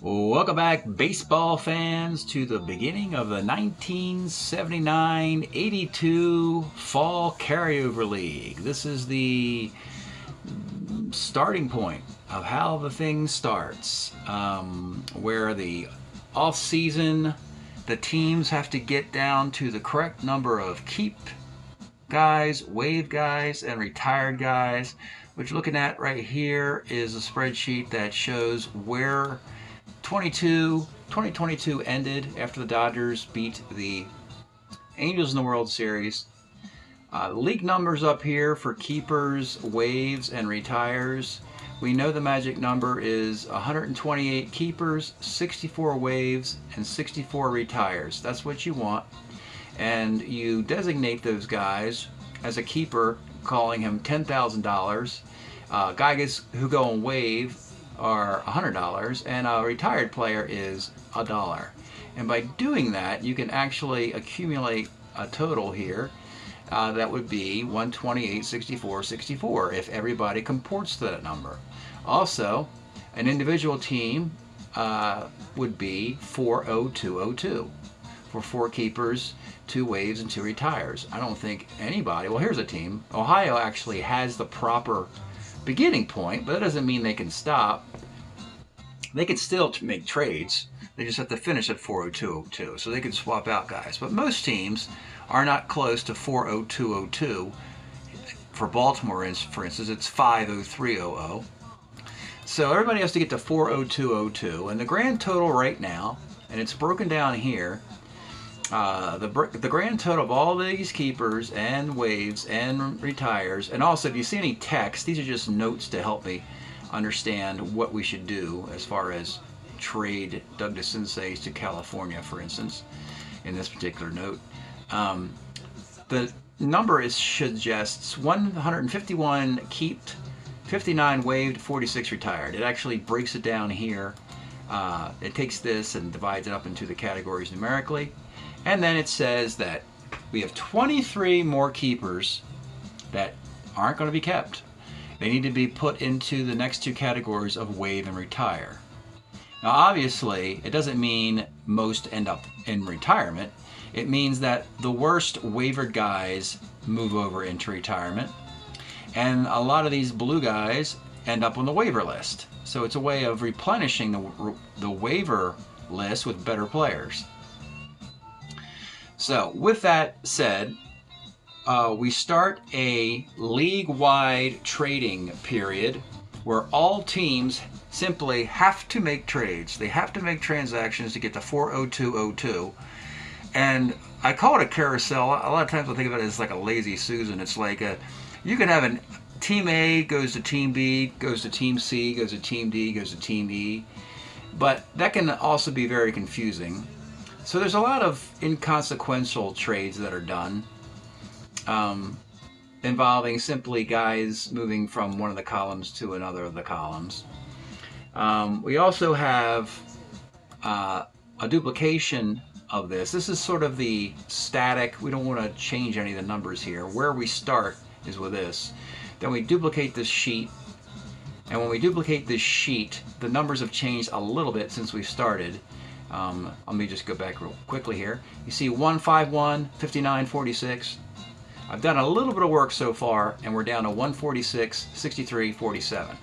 Welcome back, baseball fans, to the beginning of the 1979-82 Fall Carryover League. This is the starting point of how the thing starts, where the off-season, the teams have to get down to the correct number of keep guys, waive guys, and retired guys. What you're looking at right here is a spreadsheet that shows where 2022 ended after the Dodgers beat the Angels in the World Series. League numbers up here for keepers, waives, and retires. We know the magic number is 128 keepers, 64 waives, and 64 retires. That's what you want. And you designate those guys as a keeper, calling him $10,000. Guys who go on waive are $100, and a retired player is $1. And by doing that, you can actually accumulate a total here that would be 128, 64, 64 if everybody comports to that number. Also, an individual team would be 40202 for 4 keepers, 2 waives, and 2 retires. I don't think anybody, well, here's a team. Ohio actually has the proper beginning point, but that doesn't mean they can stop. They can still make trades. They just have to finish at 40202, so they can swap out guys. But most teams are not close to 40202. For Baltimore, for instance, it's 50300. So everybody has to get to 40202, and the grand total right now, and it's broken down here, the grand total of all these keepers and waives and retires, and also if you see any text, these are just notes to help me understand what we should do as far as trade Doug DeCinces to California, for instance, in this particular note. The number suggests 151 kept, 59 waived, 46 retired. It actually breaks it down here. It takes this and divides it up into the categories numerically. And then it says that we have 23 more keepers that aren't going to be kept. They need to be put into the next 2 categories of waive and retire. Now obviously, it doesn't mean most end up in retirement. It means that the worst waivered guys move over into retirement. And a lot of these blue guys end up on the waiver list. So it's a way of replenishing the waiver list with better players. So with that said, we start a league-wide trading period where all teams simply have to make trades. They have to make transactions to get to 40202. And I call it a carousel. A lot of times I think of it as like a lazy Susan. It's like you can have team A goes to team B, goes to team C, goes to team D, goes to team E. But that can also be very confusing. So there's a lot of inconsequential trades that are done involving simply guys moving from one of the columns to another of the columns. We also have a duplication of this. This is sort of the static. We don't want to change any of the numbers here. Where we start is with this. Then we duplicate this sheet. And when we duplicate this sheet, the numbers have changed a little bit since we started. Let me just go back real quickly here. You see 151, 59, 46. I've done a little bit of work so far, and we're down to 146, 63, 47.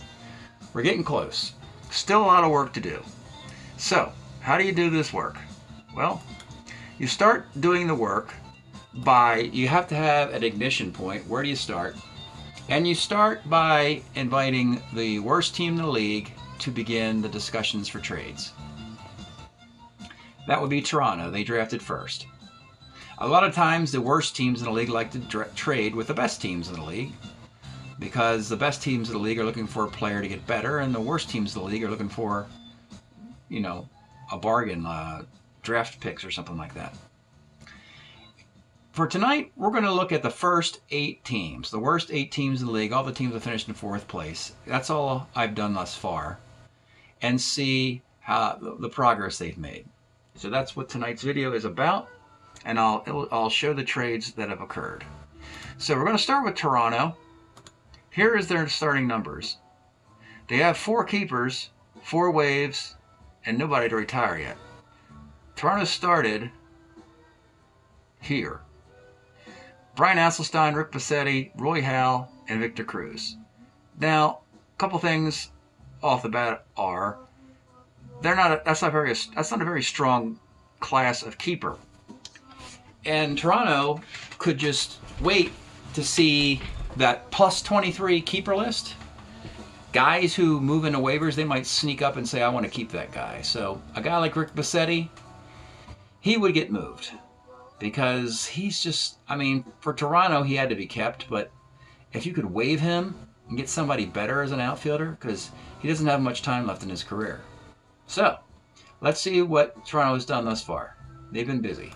We're getting close. Still a lot of work to do. So, how do you do this work? Well, you start doing the work you have to have an ignition point. Where do you start? And you start by inviting the worst team in the league to begin the discussions for trades. That would be Toronto. They drafted first. A lot of times the worst teams in the league like to trade with the best teams in the league because the best teams in the league are looking for a player to get better, and the worst teams in the league are looking for, a bargain, draft picks or something like that. For tonight, we're going to look at the first 8 teams, the worst 8 teams in the league, all the teams that finished in 4th place. That's all I've done thus far, and see how the progress they've made. So that's what tonight's video is about, and I'll show the trades that have occurred. So we're going to start with Toronto. Here is their starting numbers. They have 4 keepers, 4 waives, and nobody to retire yet. Toronto started here. Brian Hasselstein, Rick Bassetti, Roy Hale, and Victor Cruz. Now, a couple things off the bat are that's not a very strong class of keeper. And Toronto could just wait to see that plus 23 keeper list. Guys who move into waivers, they might sneak up and say, I want to keep that guy. So a guy like Rick Bassetti, he would get moved because he's just, I mean, for Toronto, he had to be kept. But if you could waive him and get somebody better as an outfielder, because he doesn't have much time left in his career. So let's see what Toronto has done thus far. They've been busy.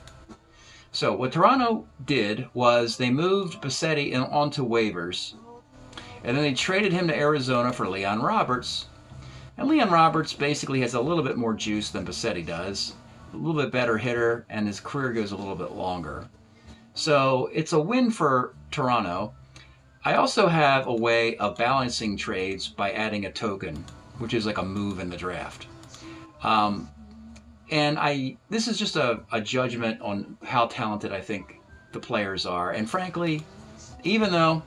So what Toronto did was they moved Bassetti onto waivers, and then they traded him to Arizona for Leon Roberts. And Leon Roberts basically has a little bit more juice than Bassetti does, a little bit better hitter, and his career goes a little bit longer. So it's a win for Toronto. I also have a way of balancing trades by adding a token, which is like a move in the draft. And this is just a judgment on how talented I think the players are. And frankly, even though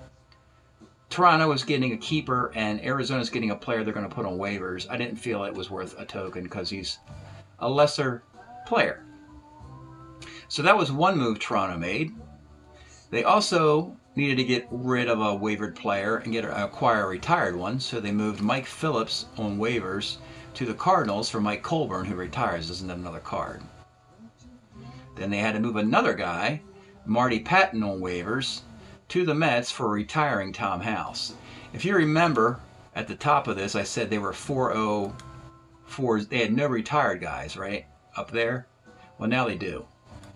Toronto is getting a keeper and Arizona's getting a player they're going to put on waivers, I didn't feel it was worth a token because he's a lesser player. So that was one move Toronto made. They also needed to get rid of a waivered player and acquire a retired one, so they moved Mike Phillips on waivers to the Cardinals for Mike Colburn, who retires, doesn't have another card. Then they had to move another guy, Marty Patton, on waivers to the Mets for retiring Tom House. If you remember, at the top of this, I said they were 4-0-4. They had no retired guys, right, up there? Well, now they do.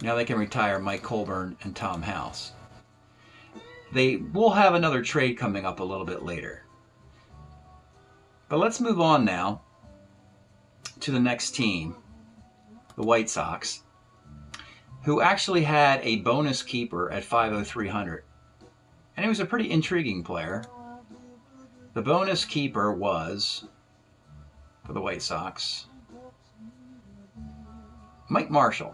Now they can retire Mike Colburn and Tom House. They will have another trade coming up a little bit later. But let's move on now to the next team, the White Sox, who actually had a bonus keeper at 50300. And he was a pretty intriguing player. The bonus keeper was, for the White Sox, Mike Marshall.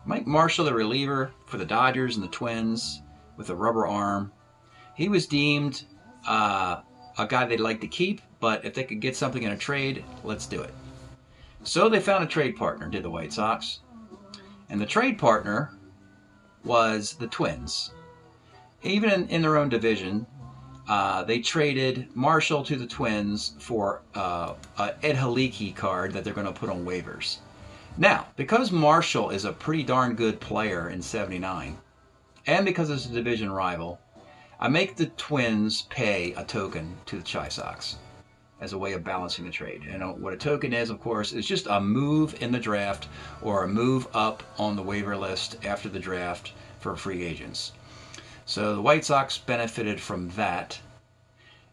Mike Marshall, the reliever for the Dodgers and the Twins with a rubber arm. He was deemed a guy they'd like to keep, but if they could get something in a trade, let's do it. So they found a trade partner, did the White Sox. And the trade partner was the Twins. Even in their own division, they traded Marshall to the Twins for an Ed Haliki card that they're going to put on waivers. Now, because Marshall is a pretty darn good player in 79, and because it's a division rival, I make the Twins pay a token to the Chi Sox as a way of balancing the trade. And what a token is, of course, is just a move in the draft or a move up on the waiver list after the draft for free agents. So the White Sox benefited from that.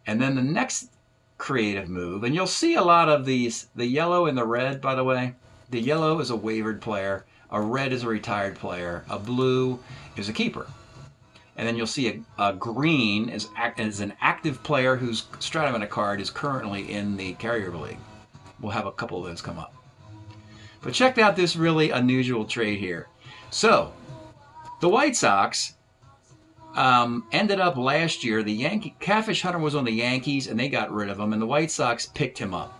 And then the next creative move, and you'll see a lot of these, the yellow and the red, by the way. The yellow is a waivered player, a red is a retired player, a blue is a keeper. And then you'll see a green is an active player whose Strat-O-Matic card is currently in the carryover league. We'll have a couple of those come up. But check out this really unusual trade here. So, the White Sox ended up last year, Catfish Hunter was on the Yankees and they got rid of him, and the White Sox picked him up.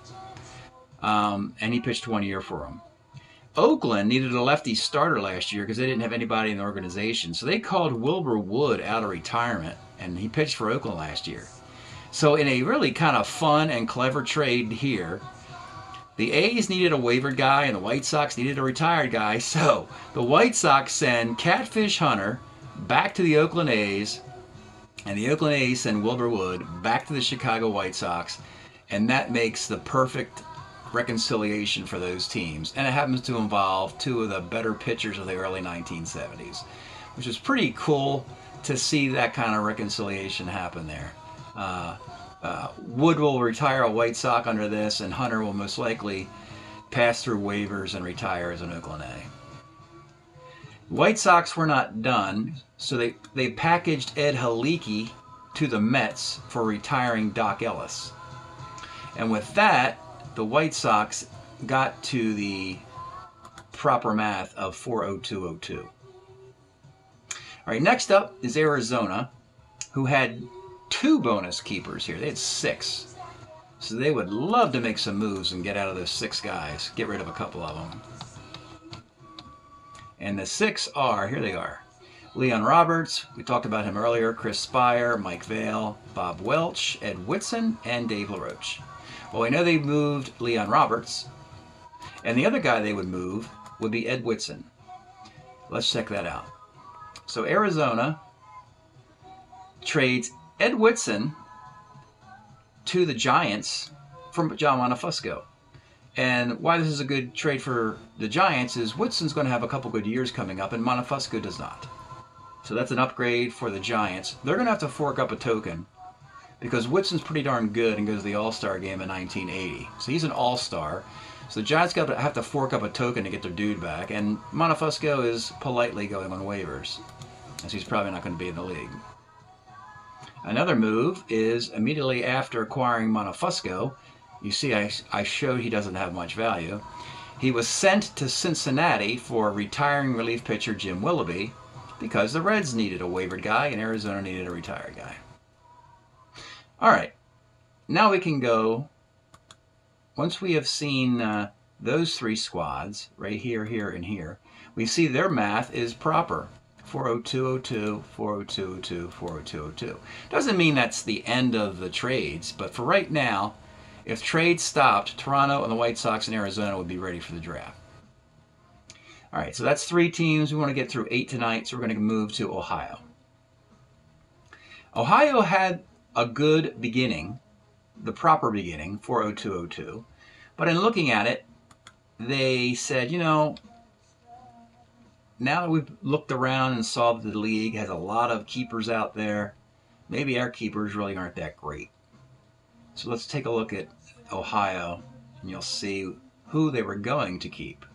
And he pitched 1 year for him. Oakland needed a lefty starter last year because they didn't have anybody in the organization. So they called Wilbur Wood out of retirement, and he pitched for Oakland last year. So in a really kind of fun and clever trade here, the A's needed a waivered guy and the White Sox needed a retired guy. So the White Sox send Catfish Hunter back to the Oakland A's, and the Oakland A's send Wilbur Wood back to the Chicago White Sox, and that makes the perfect reconciliation for those teams. And it happens to involve two of the better pitchers of the early 1970s, which is pretty cool to see that kind of reconciliation happen there. Wood will retire a White Sox under this, and Hunter will most likely pass through waivers and retire as an Oakland A. White Sox were not done, so they packaged Ed Haliki to the Mets for retiring Doc Ellis. And with that, the White Sox got to the proper math of 40202. All right, next up is Arizona, who had 2 bonus keepers here. They had 6. So they would love to make some moves and get out of those 6 guys, get rid of a couple of them. And the 6 are, here they are, Leon Roberts, we talked about him earlier, Chris Spire, Mike Vail, Bob Welch, Ed Whitson, and Dave LaRoche. Well, we know they moved Leon Roberts, and the other guy they would move would be Ed Whitson. Let's check that out. So Arizona trades Ed Whitson to the Giants from John Monofusco. And why this is a good trade for the Giants is Whitson's going to have a couple good years coming up, and Monofusco does not. So that's an upgrade for the Giants. They're going to have to fork up a token because Whitson's pretty darn good and goes to the All-Star game in 1980. So he's an All-Star. So the Giants have to fork up a token to get their dude back, and Monofusco is politely going on waivers, as he's probably not going to be in the league. Another move is immediately after acquiring Monofusco, you see I showed he doesn't have much value. He was sent to Cincinnati for retiring relief pitcher Jim Willoughby because the Reds needed a waivered guy and Arizona needed a retired guy. All right, now we can go, once we have seen those 3 squads, right here, here, and here, we see their math is proper. 40202, 40202, 40202. Doesn't mean that's the end of the trades, but for right now, if trades stopped, Toronto and the White Sox and Arizona would be ready for the draft. All right, so that's 3 teams. We want to get through 8 tonight, so we're going to move to Ohio. Ohio had a good beginning, the proper beginning, 40202, but in looking at it, they said, you know, now that we've looked around and saw that the league has a lot of keepers out there, maybe our keepers really aren't that great. So let's take a look at Ohio, and you'll see who they were going to keep.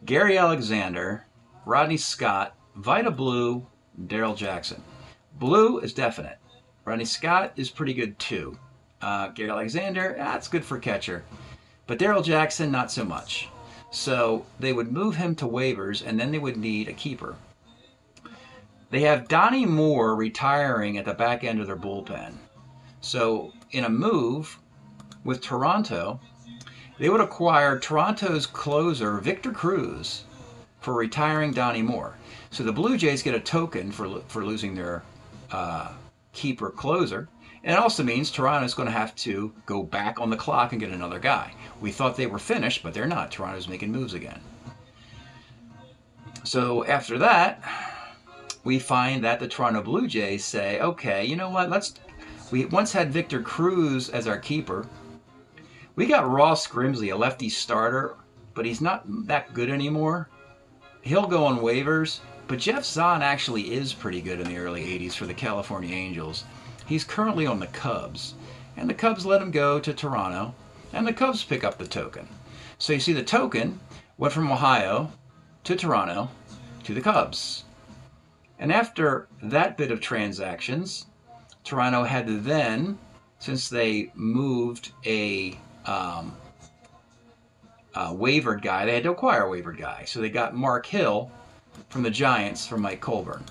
Gary Alexander, Rodney Scott, Vida Blue, Daryl Jackson. Blue is definite. Rodney Scott is pretty good too. Gary Alexander, that's good for catcher. But Daryl Jackson, not so much. So they would move him to waivers, and then they would need a keeper. They have Donnie Moore retiring at the back end of their bullpen. So in a move with Toronto, they would acquire Toronto's closer, Victor Cruz, for retiring Donnie Moore. So the Blue Jays get a token for losing their keeper closer. And it also means Toronto's going to have to go back on the clock and get another guy. We thought they were finished, but they're not. Toronto's making moves again. So after that, we find that the Toronto Blue Jays say, okay, you know what, we once had Victor Cruz as our keeper. We got Ross Grimsley, a lefty starter, but he's not that good anymore. He'll go on waivers, but Jeff Zahn actually is pretty good in the early 80s for the California Angels. He's currently on the Cubs, and the Cubs let him go to Toronto, and the Cubs pick up the token. So you see the token went from Ohio to Toronto to the Cubs. And after that bit of transactions, Toronto had to then, since they moved a waivered guy, they had to acquire a waivered guy. So they got Mark Hill from the Giants from Mike Colburn,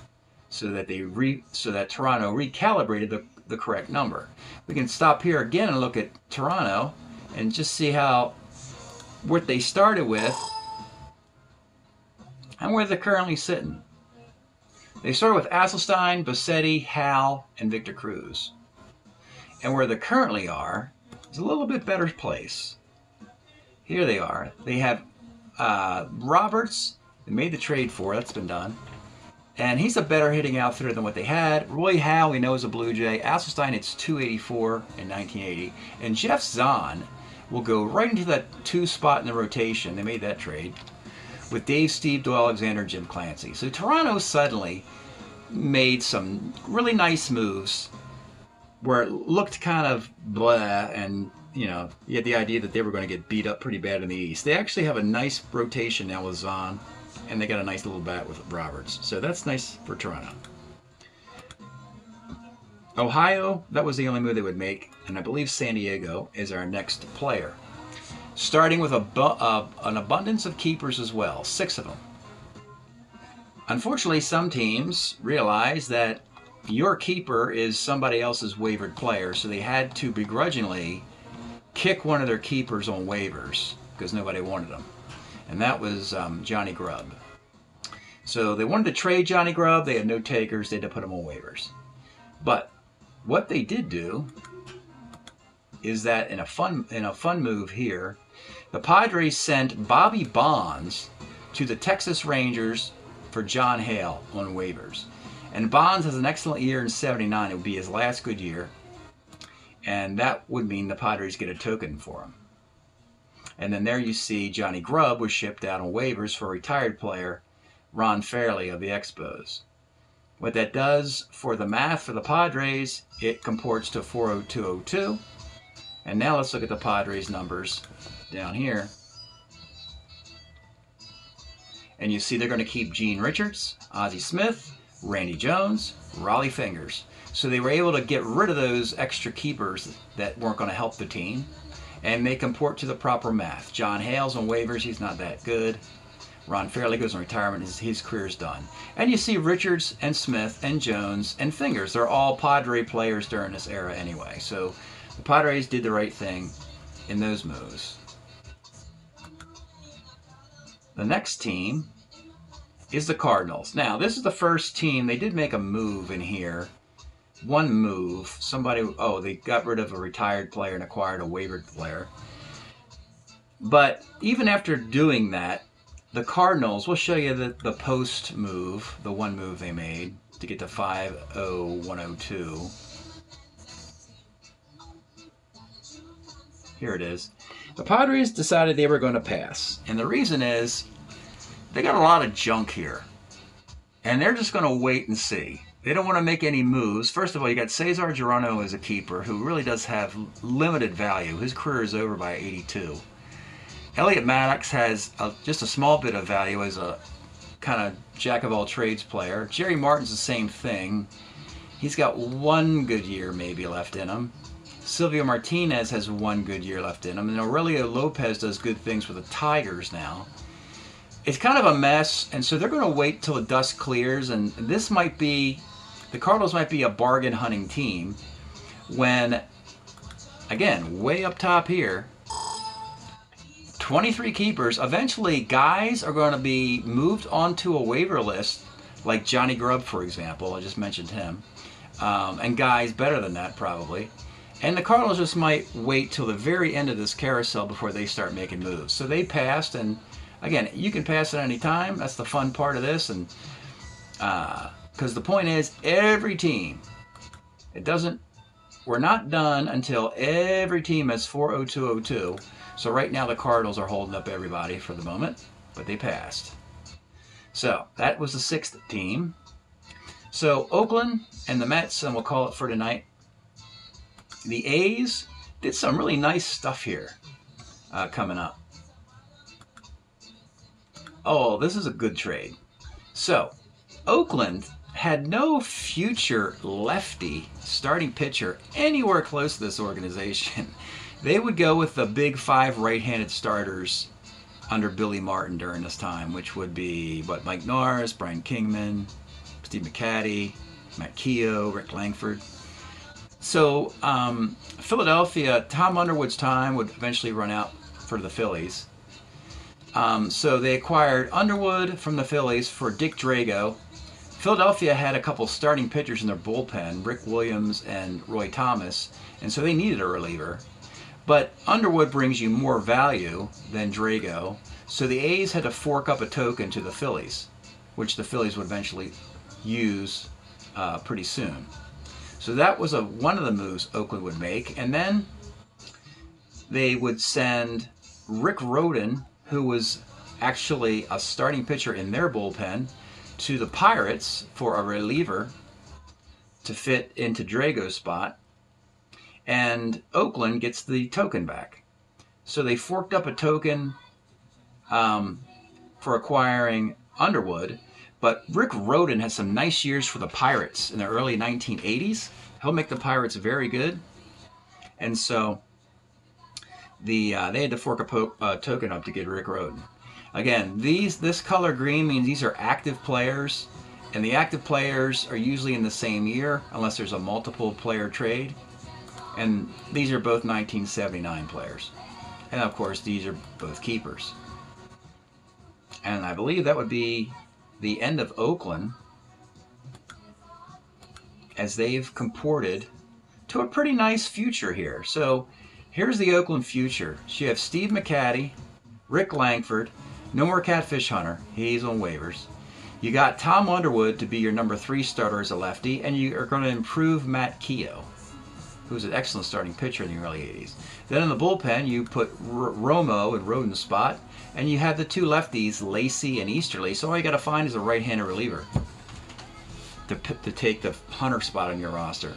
so that Toronto recalibrated the correct number. We can stop here again and look at Toronto and just see what they started with and where they're currently sitting. They started with Asselstein, Bassetti, Hal, and Victor Cruz. And where they currently are is a little bit better place. Here they are. They have Roberts, they made the trade for, that's been done. And he's a better hitting outfitter than what they had. Roy Hal, we know, is a Blue Jay. Asselstein, it's 284 in 1980. And Jeff Zahn will go right into that 2 spot in the rotation. They made that trade with Dave, Steve, Doyle Alexander, Jim Clancy. So Toronto suddenly made some really nice moves where it looked kind of blah, and you know, you had the idea that they were going to get beat up pretty bad in the East. They actually have a nice rotation now with Zahn, and they got a nice little bat with Roberts. So that's nice for Toronto. Ohio, that was the only move they would make, and I believe San Diego is our next player. starting with an abundance of keepers as well, 6 of them. Unfortunately, some teams realize that your keeper is somebody else's waivered player, so they had to begrudgingly kick one of their keepers on waivers because nobody wanted them. And that was Johnny Grubb. So they wanted to trade Johnny Grubb. They had no takers. They had to put him on waivers. But what they did do is that in a fun move here, the Padres sent Bobby Bonds to the Texas Rangers for John Hale on waivers. And Bonds has an excellent year in '79. It would be his last good year. And that would mean the Padres get a token for him. And then there you see Johnny Grubb was shipped out on waivers for a retired player, Ron Fairley of the Expos. What that does for the math for the Padres, it comports to 40202. And now let's look at the Padres numbers down here. And you see they're going to keep Gene Richards, Ozzie Smith, Randy Jones, Raleigh Fingers. So they were able to get rid of those extra keepers that weren't going to help the team. And they comport to the proper math. John Hale's on waivers. He's not that good. Ron Fairley goes in retirement. His career's done. And you see Richards and Smith and Jones and Fingers. They're all Padre players during this era anyway. So the Padres did the right thing in those moves. The next team is the Cardinals. Now, this is the first team. They did make a move in here. One move. They got rid of a retired player and acquired a waived player. But even after doing that, the Cardinals, we'll show you the post move, the one move they made to get to 50102. Here it is. The Padres decided they were going to pass. And the reason is they got a lot of junk here. And they're just going to wait and see. They don't want to make any moves. First of all, you got Cesar Geronimo as a keeper who really does have limited value. His career is over by 82. Elliot Maddox has just a small bit of value as a kind of jack-of-all-trades player. Jerry Martin's the same thing. He's got one good year maybe left in him. Silvio Martinez has one good year left in him. And Aurelio Lopez does good things with the Tigers now. It's kind of a mess, and so they're going to wait till the dust clears, and this might be, the Cardinals might be a bargain hunting team when, again, way up top here, 23 keepers. Eventually, guys are going to be moved onto a waiver list, like Johnny Grubb, for example. I just mentioned him. And guys better than that, probably. And the Cardinals just might wait till the very end of this carousel before they start making moves. So they passed, and again, you can pass at any time. That's the fun part of this. And because the point is, every team, we're not done until every team has 40202. So right now the Cardinals are holding up everybody for the moment, but they passed. So that was the 6th team. So Oakland and the Mets, and we'll call it for tonight. The A's did some really nice stuff here coming up. Oh, this is a good trade. So Oakland had no future lefty starting pitcher anywhere close to this organization. They would go with the big 5 right-handed starters under Billy Martin during this time, which would be Mike Norris, Brian Kingman, Steve McCaddy, Matt Keogh, Rick Langford. So Philadelphia, Tom Underwood's time would eventually run out for the Phillies. So they acquired Underwood from the Phillies for Dick Drago. Philadelphia had a couple starting pitchers in their bullpen, Rick Williams and Roy Thomas, and so they needed a reliever. But Underwood brings you more value than Drago, so the A's had to fork up a token to the Phillies, which the Phillies would eventually use pretty soon. So that was one of the moves Oakland would make, and then they would send Rick Rhoden, who was actually a starting pitcher in their bullpen, to the Pirates for a reliever to fit into Drago's spot. And Oakland gets the token back. So they forked up a token for acquiring Underwood. But Rick Rhoden has some nice years for the Pirates in the early 1980s. He'll make the Pirates very good. And so they had to fork a token up to get Rick Rhoden. Again, this color green means these are active players, and the active players are usually in the same year unless there's a multiple player trade. And these are both 1979 players. And of course, these are both keepers. And I believe that would be the end of Oakland, as they've comported to a pretty nice future here. So here's the Oakland future. So you have Steve McCaddy, Rick Langford, no more Catfish Hunter, he's on waivers. You got Tom Underwood to be your number 3 starter as a lefty, and you are going to improve Matt Keogh, who's an excellent starting pitcher in the early 80s. Then in the bullpen, you put Romo in Rhoden's spot, and you have the 2 lefties, Lacey and Easterly, so all you got to find is a right-handed reliever to take the Hunter spot on your roster.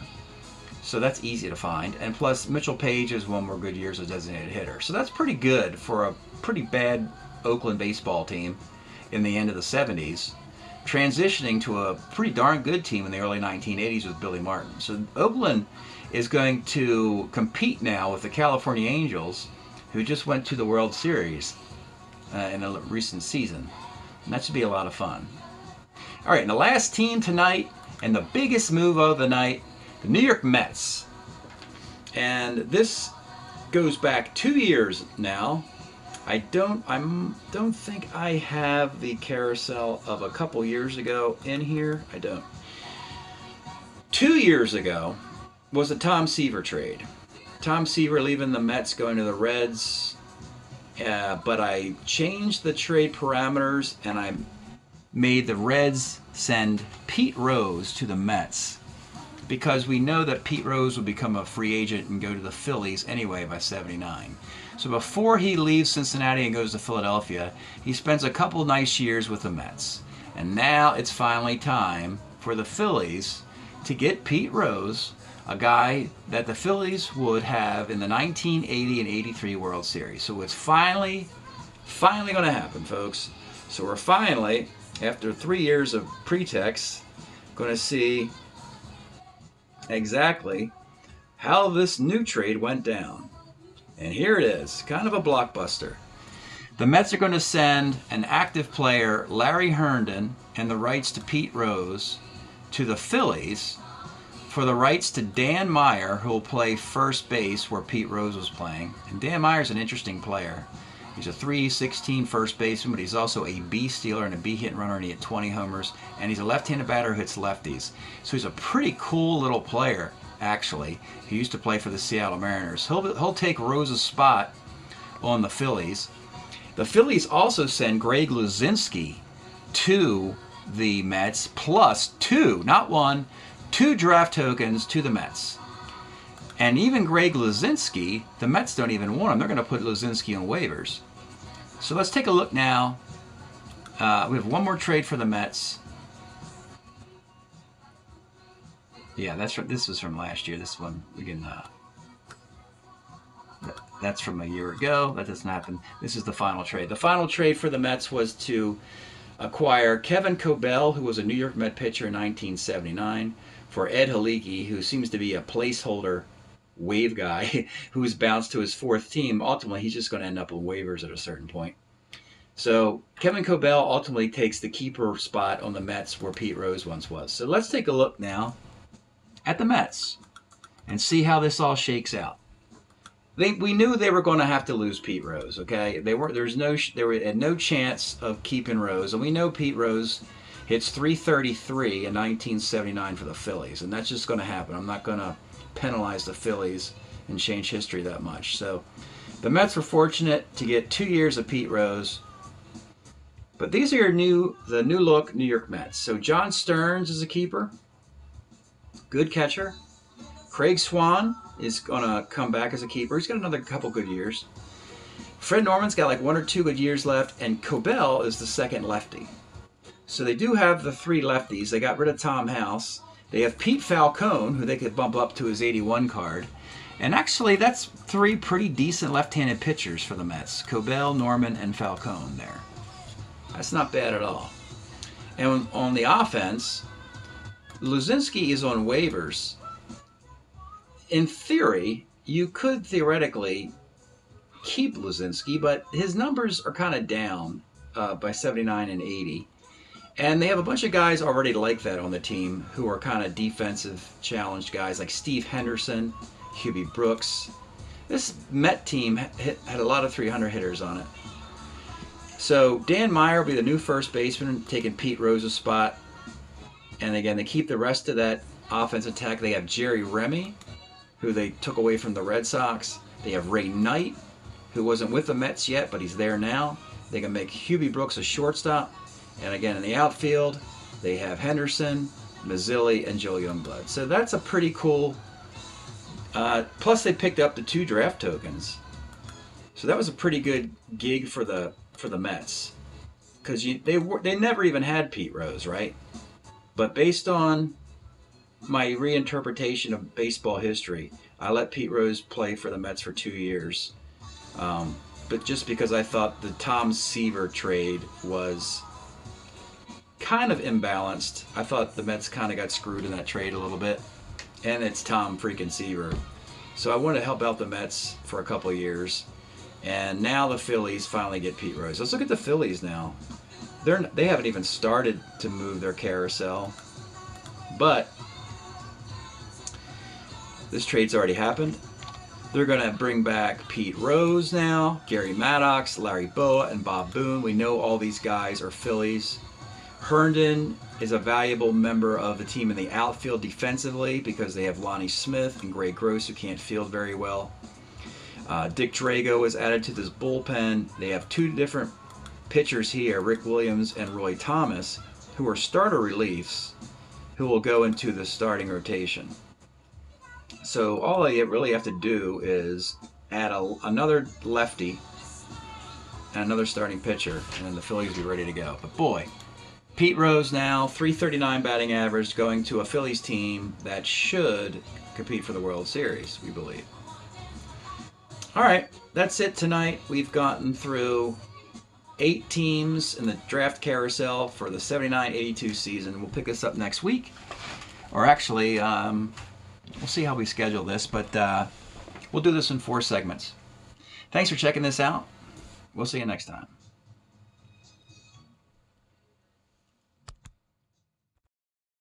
So that's easy to find. And plus, Mitchell Page has 1 more good year as a designated hitter. So that's pretty good for a pretty bad Oakland baseball team in the end of the 70s, transitioning to a pretty darn good team in the early 1980s with Billy Martin. So Oakland is going to compete now with the California Angels, who just went to the World Series in a recent season. And that should be a lot of fun. All right, and the last team tonight, and the biggest move of the night, the New York Mets. And this goes back 2 years now. I don't think I have the carousel of a couple years ago in here. I don't. 2 years ago was the Tom Seaver trade. Tom Seaver leaving the Mets, going to the Reds. But I changed the trade parameters, and I made the Reds send Pete Rose to the Mets, because we know that Pete Rose will become a free agent and go to the Phillies anyway by '79. So before he leaves Cincinnati and goes to Philadelphia, he spends a couple nice years with the Mets. And now it's finally time for the Phillies to get Pete Rose, a guy that the Phillies would have in the 1980 and 83 World Series. So it's finally going to happen, folks. So we're finally, after 3 years of pretext, going to see exactly how this new trade went down. And here it is, kind of a blockbuster. The Mets are going to send an active player, Larry Herndon, and the rights to Pete Rose to the Phillies for the rights to Dan Meyer, who will play first base where Pete Rose was playing. And Dan Meyer's an interesting player. He's a .316 first baseman, but he's also a B stealer and a B hit runner, and he hit 20 homers. And he's a left-handed batter who hits lefties. So he's a pretty cool little player, actually. He used to play for the Seattle Mariners. He'll take Rose's spot on the Phillies. The Phillies also send Greg Luzinski to the Mets, plus 2, not 1, 2 draft tokens to the Mets. And even Greg Luzinski, the Mets don't even want him. They're going to put Luzinski on waivers. So let's take a look now. We have 1 more trade for the Mets. Yeah, this was from last year. This one, we can... that's from a year ago. That doesn't happen. This is the final trade. The final trade for the Mets was to acquire Kevin Cobell, who was a New York Met pitcher in 1979, for Ed Halicki, who seems to be a placeholder wave guy who's bounced to his 4th team. Ultimately, he's just going to end up with waivers at a certain point. So Kevin Cobell ultimately takes the keeper spot on the Mets where Pete Rose once was. So let's take a look now at the Mets and see how this all shakes out. We knew they were going to have to lose Pete Rose. Okay, they had no chance of keeping Rose, and we know Pete Rose hits .333 in 1979 for the Phillies, and that's just going to happen. I'm not going to penalize the Phillies and change history that much. So the Mets were fortunate to get 2 years of Pete Rose. But these are the new look New York Mets. So John Stearns is a keeper, good catcher. Craig Swan is going to come back as a keeper. He's got another couple good years. Fred Norman's got like 1 or 2 good years left, and Cobell is the second lefty. So they do have the 3 lefties. They got rid of Tom House. They have Pete Falcone, who they could bump up to his 81 card. And actually, that's 3 pretty decent left-handed pitchers for the Mets. Cobell, Norman, and Falcone there. That's not bad at all. And on the offense, Luzinski is on waivers. In theory, you could theoretically keep Luzinski, but his numbers are kind of down by 79 and 80. And they have a bunch of guys already like that on the team who are kind of defensive challenged guys like Steve Henderson, Hubie Brooks. This Met team had a lot of 300 hitters on it. So Dan Meyer will be the new first baseman, taking Pete Rose's spot. And again, they keep the rest of that offensive attack. They have Jerry Remy, who they took away from the Red Sox. They have Ray Knight, who wasn't with the Mets yet, but he's there now. They can make Hubie Brooks a shortstop. And again, in the outfield, they have Henderson, Mazzilli, and Joe Youngblood. So that's a pretty cool. Plus, they picked up the 2 draft tokens. So that was a pretty good gig for the Mets, because they never even had Pete Rose, right? But based on my reinterpretation of baseball history, I let Pete Rose play for the Mets for 2 years. But just because I thought the Tom Seaver trade was kind of imbalanced, I thought the Mets kind of got screwed in that trade a little bit. And it's Tom freaking Seaver. So I wanted to help out the Mets for a couple of years. And now the Phillies finally get Pete Rose. Let's look at the Phillies now. They haven't even started to move their carousel. But this trade's already happened. They're going to bring back Pete Rose now, Gary Maddox, Larry Boa, and Bob Boone. We know all these guys are Phillies. Herndon is a valuable member of the team in the outfield defensively because they have Lonnie Smith and Gray Gross, who can't field very well. Dick Drago is added to this bullpen. They have 2 different pitchers here, Rick Williams and Roy Thomas, who are starter reliefs, who will go into the starting rotation. So all they really have to do is add another lefty and another starting pitcher, and then the Phillies will be ready to go. But boy, Pete Rose now, .339 batting average, going to a Phillies team that should compete for the World Series, we believe. All right, that's it tonight. We've gotten through 8 teams in the draft carousel for the 79-82 season. We'll pick this up next week. Or actually, we'll see how we schedule this, but we'll do this in 4 segments. Thanks for checking this out. We'll see you next time.